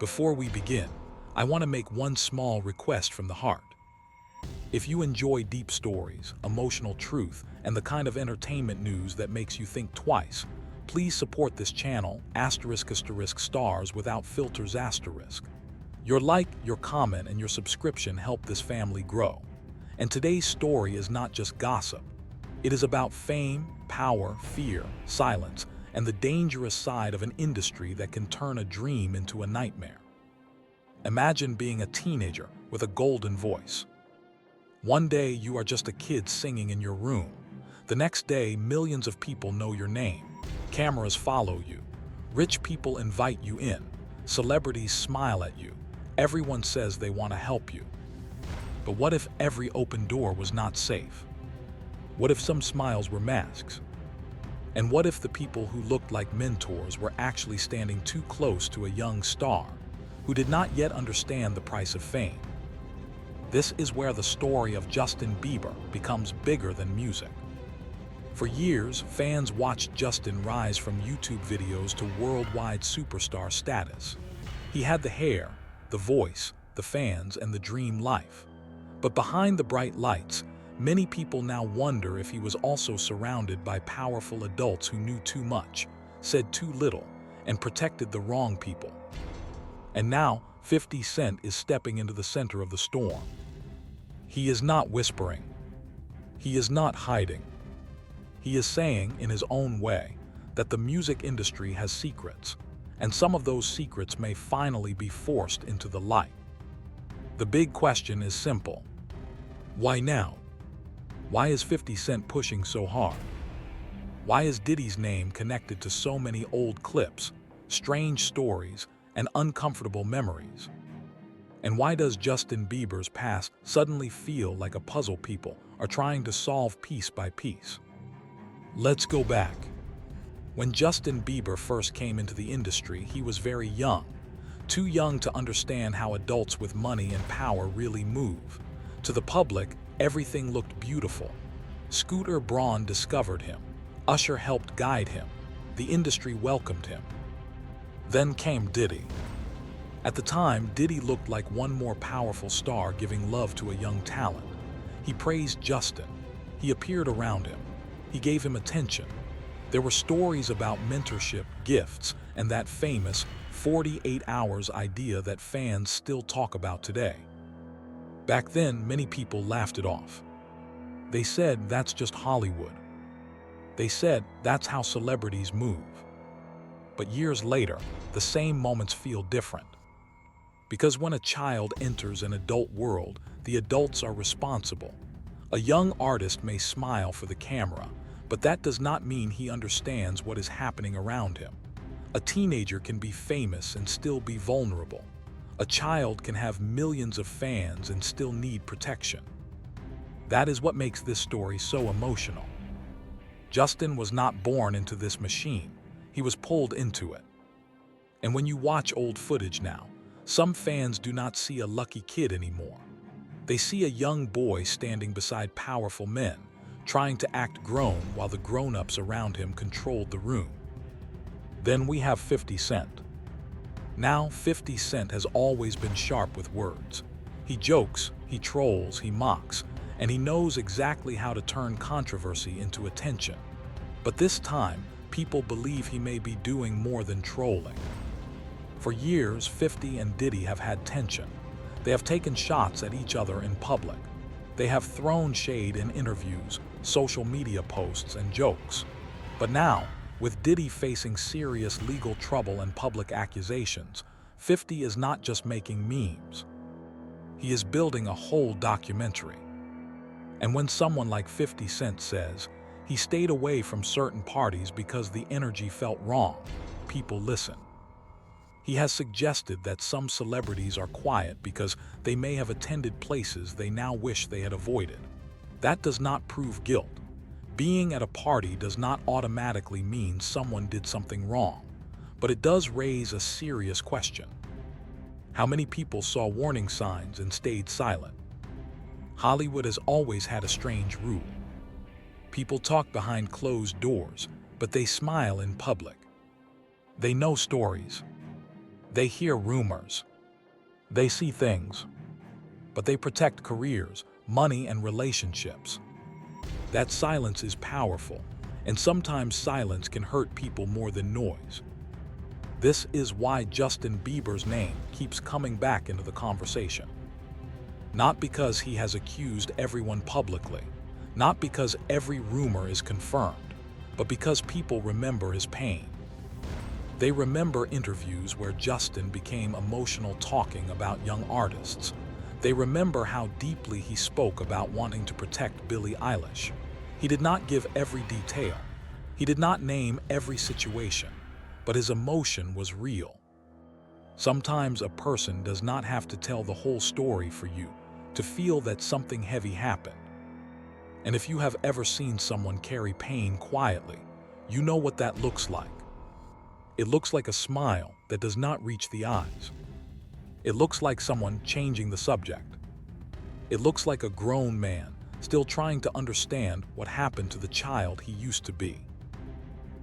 Before we begin, I want to make one small request from the heart. If you enjoy deep stories, emotional truth, and the kind of entertainment news that makes you think twice, please support this channel, **stars without filters**. Your like, your comment, and your subscription help this family grow. And today's story is not just gossip. It is about fame, power, fear, silence, and the dangerous side of an industry that can turn a dream into a nightmare. Imagine being a teenager with a golden voice. One day you are just a kid singing in your room. The next day, millions of people know your name. Cameras follow you. Rich people invite you in. Celebrities smile at you. Everyone says they want to help you. But what if every open door was not safe? What if some smiles were masks? And what if the people who looked like mentors were actually standing too close to a young star who did not yet understand the price of fame? This is where the story of Justin Bieber becomes bigger than music. For years, fans watched Justin rise from YouTube videos to worldwide superstar status. He had the hair, the voice, the fans, and the dream life. But behind the bright lights, many people now wonder if he was also surrounded by powerful adults who knew too much, said too little, and protected the wrong people. And now, 50 Cent is stepping into the center of the storm. He is not whispering. He is not hiding. He is saying, in his own way, that the music industry has secrets, and some of those secrets may finally be forced into the light. The big question is simple. Why now? Why is 50 Cent pushing so hard? Why is Diddy's name connected to so many old clips, strange stories, and uncomfortable memories? And why does Justin Bieber's past suddenly feel like a puzzle people are trying to solve piece by piece? Let's go back. When Justin Bieber first came into the industry, he was very young, too young to understand how adults with money and power really move. To the public, everything looked beautiful. Scooter Braun discovered him. Usher helped guide him. The industry welcomed him. Then came Diddy. At the time, Diddy looked like one more powerful star giving love to a young talent. He praised Justin. He appeared around him. He gave him attention. There were stories about mentorship, gifts, and that famous 48 hours idea that fans still talk about today. Back then, many people laughed it off. They said that's just Hollywood. They said that's how celebrities move. But years later, the same moments feel different. Because when a child enters an adult world, the adults are responsible. A young artist may smile for the camera, but that does not mean he understands what is happening around him. A teenager can be famous and still be vulnerable. A child can have millions of fans and still need protection. That is what makes this story so emotional. Justin was not born into this machine. He was pulled into it. And when you watch old footage now, some fans do not see a lucky kid anymore. They see a young boy standing beside powerful men, trying to act grown while the grown-ups around him controlled the room. Then we have 50 Cent. Now, 50 Cent has always been sharp with words. He jokes, he trolls, he mocks, and he knows exactly how to turn controversy into attention. But this time, people believe he may be doing more than trolling. For years, 50 and Diddy have had tension. They have taken shots at each other in public. They have thrown shade in interviews, social media posts, and jokes. But now, with Diddy facing serious legal trouble and public accusations, 50 is not just making memes. He is building a whole documentary. And when someone like 50 Cent says he stayed away from certain parties because the energy felt wrong, people listen. He has suggested that some celebrities are quiet because they may have attended places they now wish they had avoided. That does not prove guilt. Being at a party does not automatically mean someone did something wrong, but it does raise a serious question. How many people saw warning signs and stayed silent? Hollywood has always had a strange rule. People talk behind closed doors, but they smile in public. They know stories. They hear rumors. They see things. But they protect careers, money, and relationships. That silence is powerful, and sometimes silence can hurt people more than noise. This is why Justin Bieber's name keeps coming back into the conversation. Not because he has accused everyone publicly, not because every rumor is confirmed, but because people remember his pain. They remember interviews where Justin became emotional talking about young artists. They remember how deeply he spoke about wanting to protect Billie Eilish. He did not give every detail. He did not name every situation, but his emotion was real. Sometimes a person does not have to tell the whole story for you to feel that something heavy happened. And if you have ever seen someone carry pain quietly, you know what that looks like. It looks like a smile that does not reach the eyes. It looks like someone changing the subject. It looks like a grown man still trying to understand what happened to the child he used to be.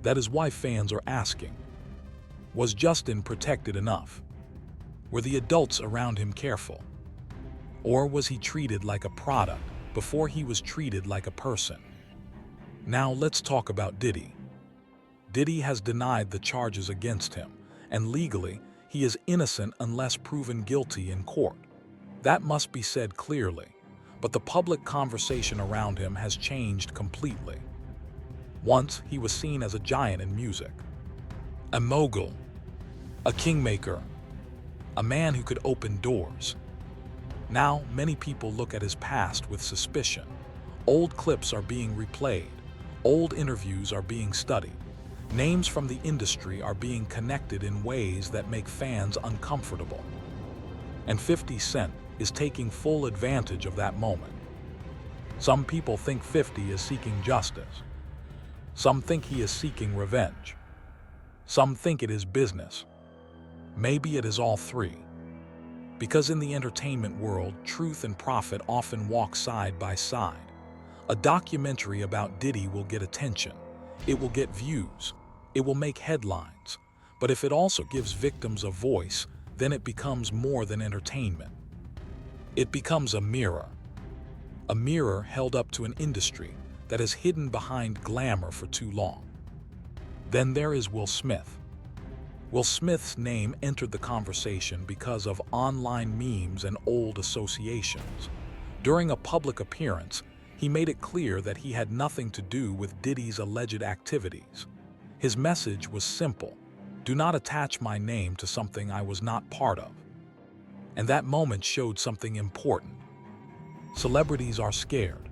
That is why fans are asking, was Justin protected enough? Were the adults around him careful? Or was he treated like a product before he was treated like a person? Now let's talk about Diddy. Diddy has denied the charges against him, and legally, he is innocent unless proven guilty in court. That must be said clearly, but the public conversation around him has changed completely. Once, he was seen as a giant in music, a mogul, a kingmaker, a man who could open doors. Now, many people look at his past with suspicion. Old clips are being replayed, old interviews are being studied. Names from the industry are being connected in ways that make fans uncomfortable. And 50 Cent is taking full advantage of that moment. Some people think 50 is seeking justice. Some think he is seeking revenge. Some think it is business. Maybe it is all three. Because in the entertainment world, truth and profit often walk side by side. A documentary about Diddy will get attention. It will get views. It will make headlines. But if it also gives victims a voice, then it becomes more than entertainment. It becomes a mirror held up to an industry that is hidden behind glamour for too long. Then there is Will Smith. Will Smith's name entered the conversation because of online memes and old associations. During a public appearance, he made it clear that he had nothing to do with Diddy's alleged activities. His message was simple: do not attach my name to something I was not part of. And that moment showed something important. Celebrities are scared.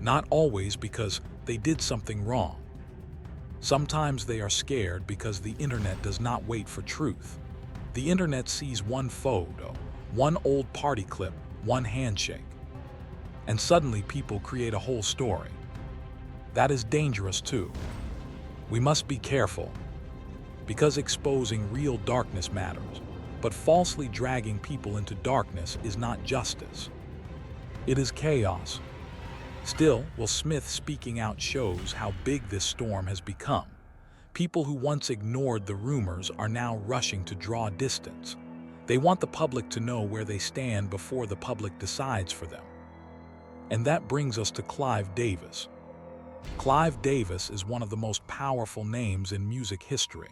Not always because they did something wrong. Sometimes they are scared because the internet does not wait for truth. The internet sees one photo, one old party clip, one handshake. And suddenly people create a whole story. That is dangerous too. We must be careful, because exposing real darkness matters, but falsely dragging people into darkness is not justice. It is chaos. Still, Will Smith speaking out shows how big this storm has become. People who once ignored the rumors are now rushing to draw distance. They want the public to know where they stand before the public decides for them. And that brings us to Clive Davis. Clive Davis is one of the most powerful names in music history.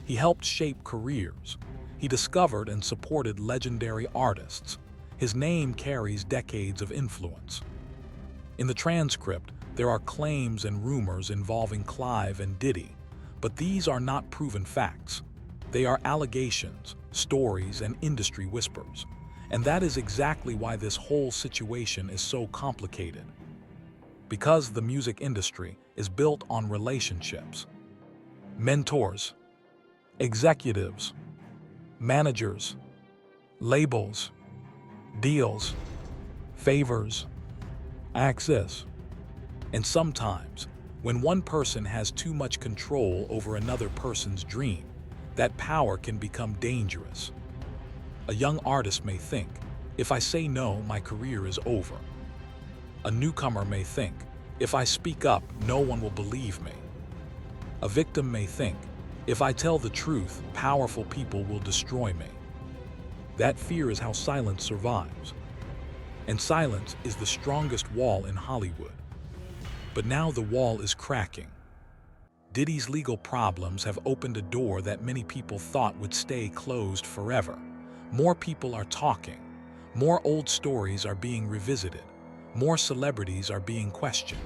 He helped shape careers. He discovered and supported legendary artists. His name carries decades of influence. In the transcript, there are claims and rumors involving Clive and Diddy, but these are not proven facts. They are allegations, stories, and industry whispers. And that is exactly why this whole situation is so complicated. Because the music industry is built on relationships. Mentors, executives, managers, labels, deals, favors, access. And sometimes, when one person has too much control over another person's dream, that power can become dangerous. A young artist may think, if I say no, my career is over. A newcomer may think, if I speak up, no one will believe me. A victim may think, If I tell the truth, powerful people will destroy me. That fear is how silence survives. And silence is the strongest wall in Hollywood. But now the wall is cracking. Diddy's legal problems have opened a door that many people thought would stay closed forever. More people are talking. More old stories are being revisited. More celebrities are being questioned.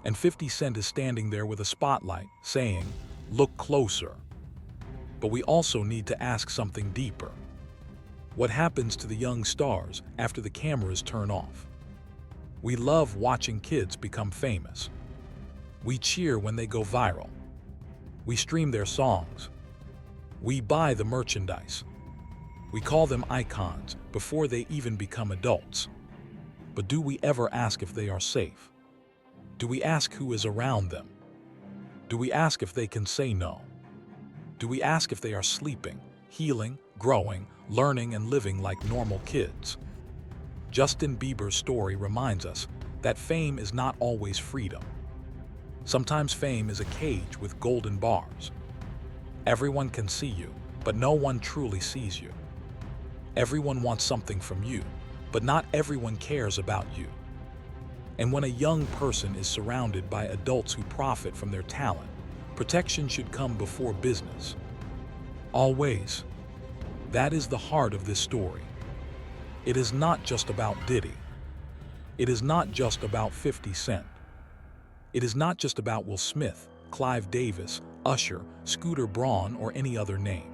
And 50 Cent is standing there with a spotlight, saying, "Look closer." But we also need to ask something deeper. What happens to the young stars after the cameras turn off? We love watching kids become famous. We cheer when they go viral. We stream their songs. We buy the merchandise. We call them icons before they even become adults. But do we ever ask if they are safe? Do we ask who is around them? Do we ask if they can say no? Do we ask if they are sleeping, healing, growing, learning, and living like normal kids? Justin Bieber's story reminds us that fame is not always freedom. Sometimes fame is a cage with golden bars. Everyone can see you, but no one truly sees you. Everyone wants something from you, but not everyone cares about you. And when a young person is surrounded by adults who profit from their talent, protection should come before business. Always. That is the heart of this story. It is not just about Diddy. It is not just about 50 Cent. It is not just about Will Smith, Clive Davis, Usher, Scooter Braun, or any other name.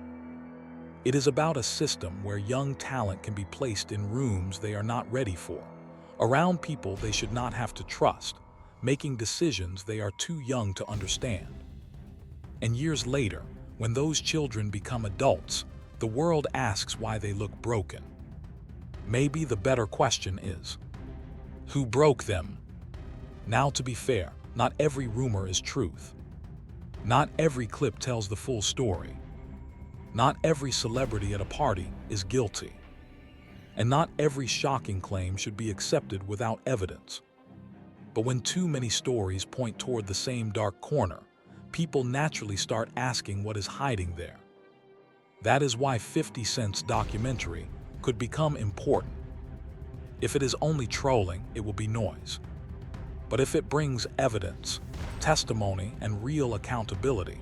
It is about a system where young talent can be placed in rooms they are not ready for, around people they should not have to trust, making decisions they are too young to understand. And years later, when those children become adults, the world asks why they look broken. Maybe the better question is, who broke them? Now, to be fair, not every rumor is truth. Not every clip tells the full story. Not every celebrity at a party is guilty. And not every shocking claim should be accepted without evidence. But when too many stories point toward the same dark corner, people naturally start asking what is hiding there. That is why 50 Cent's documentary could become important. If it is only trolling, it will be noise. But if it brings evidence, testimony, and real accountability,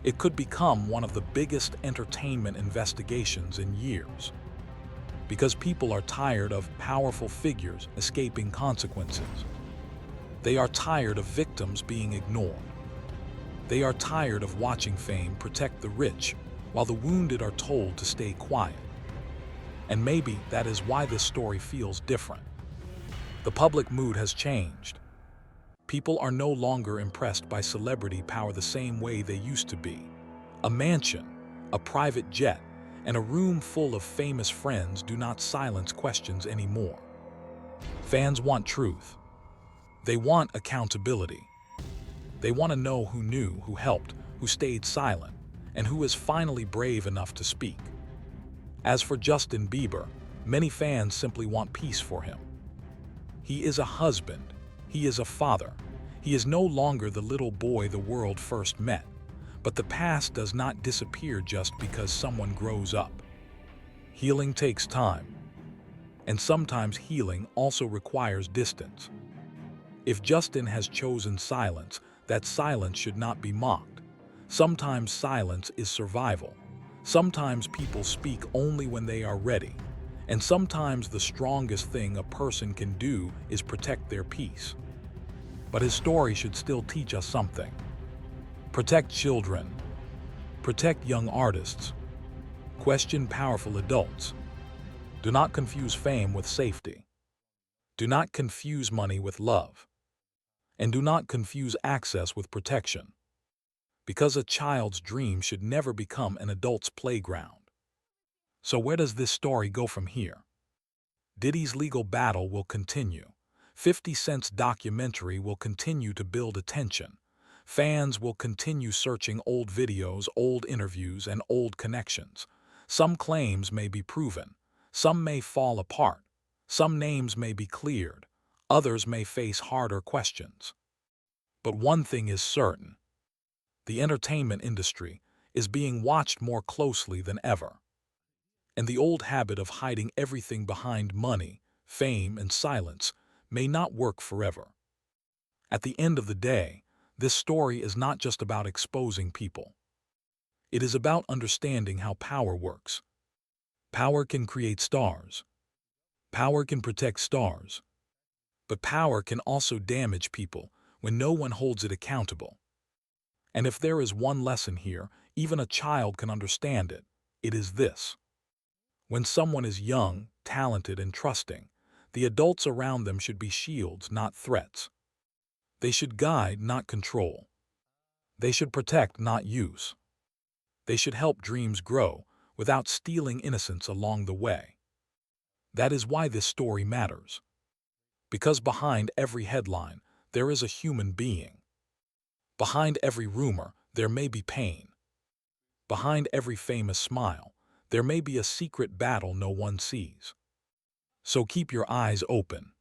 it could become one of the biggest entertainment investigations in years. Because people are tired of powerful figures escaping consequences. They are tired of victims being ignored. They are tired of watching fame protect the rich while the wounded are told to stay quiet. And maybe that is why this story feels different. The public mood has changed. People are no longer impressed by celebrity power the same way they used to be. A mansion, a private jet, and a room full of famous friends do not silence questions anymore. Fans want truth. They want accountability. They want to know who knew, who helped, who stayed silent, and who is finally brave enough to speak. As for Justin Bieber, many fans simply want peace for him. He is a husband. He is a father. He is no longer the little boy the world first met. But the past does not disappear just because someone grows up. Healing takes time. And sometimes healing also requires distance. If Justin has chosen silence, that silence should not be mocked. Sometimes silence is survival. Sometimes people speak only when they are ready. And sometimes the strongest thing a person can do is protect their peace. But his story should still teach us something. Protect children. Protect young artists. Question powerful adults. Do not confuse fame with safety. Do not confuse money with love. And do not confuse access with protection. Because a child's dream should never become an adult's playground. So where does this story go from here? Diddy's legal battle will continue. 50 Cent's documentary will continue to build attention. Fans will continue searching old videos, old interviews, and old connections. Some claims may be proven. Some may fall apart. Some names may be cleared. Others may face harder questions. But one thing is certain. The entertainment industry, is being watched more closely than ever. And the old habit of hiding everything behind money, fame, and silence may not work forever. At the end of the day, this story is not just about exposing people. It is about understanding how power works. Power can create stars. Power can protect stars. But power can also damage people when no one holds it accountable. And if there is one lesson here, even a child can understand it. It is this. When someone is young, talented, and trusting, the adults around them should be shields, not threats. They should guide, not control. They should protect, not use. They should help dreams grow without stealing innocence along the way. That is why this story matters. Because behind every headline, there is a human being. Behind every rumor, there may be pain. Behind every famous smile, there may be a secret battle no one sees. So keep your eyes open.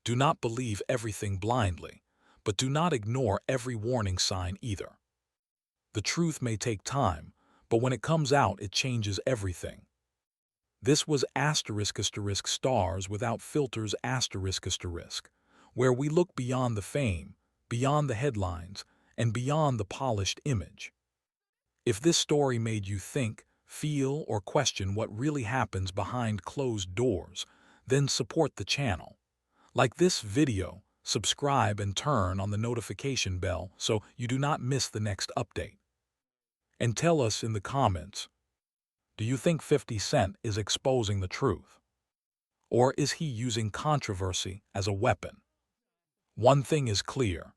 Do not believe everything blindly, but do not ignore every warning sign either. The truth may take time, but when it comes out, it changes everything. This was **stars without filters **, where we look beyond the fame, beyond the headlines, and beyond the polished image. If this story made you think, feel, or question what really happens behind closed doors, then support the channel. Like this video, subscribe and turn on the notification bell so you do not miss the next update. And tell us in the comments, do you think 50 Cent is exposing the truth? Or is he using controversy as a weapon? One thing is clear.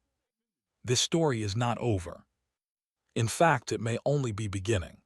This story is not over. In fact, it may only be beginning.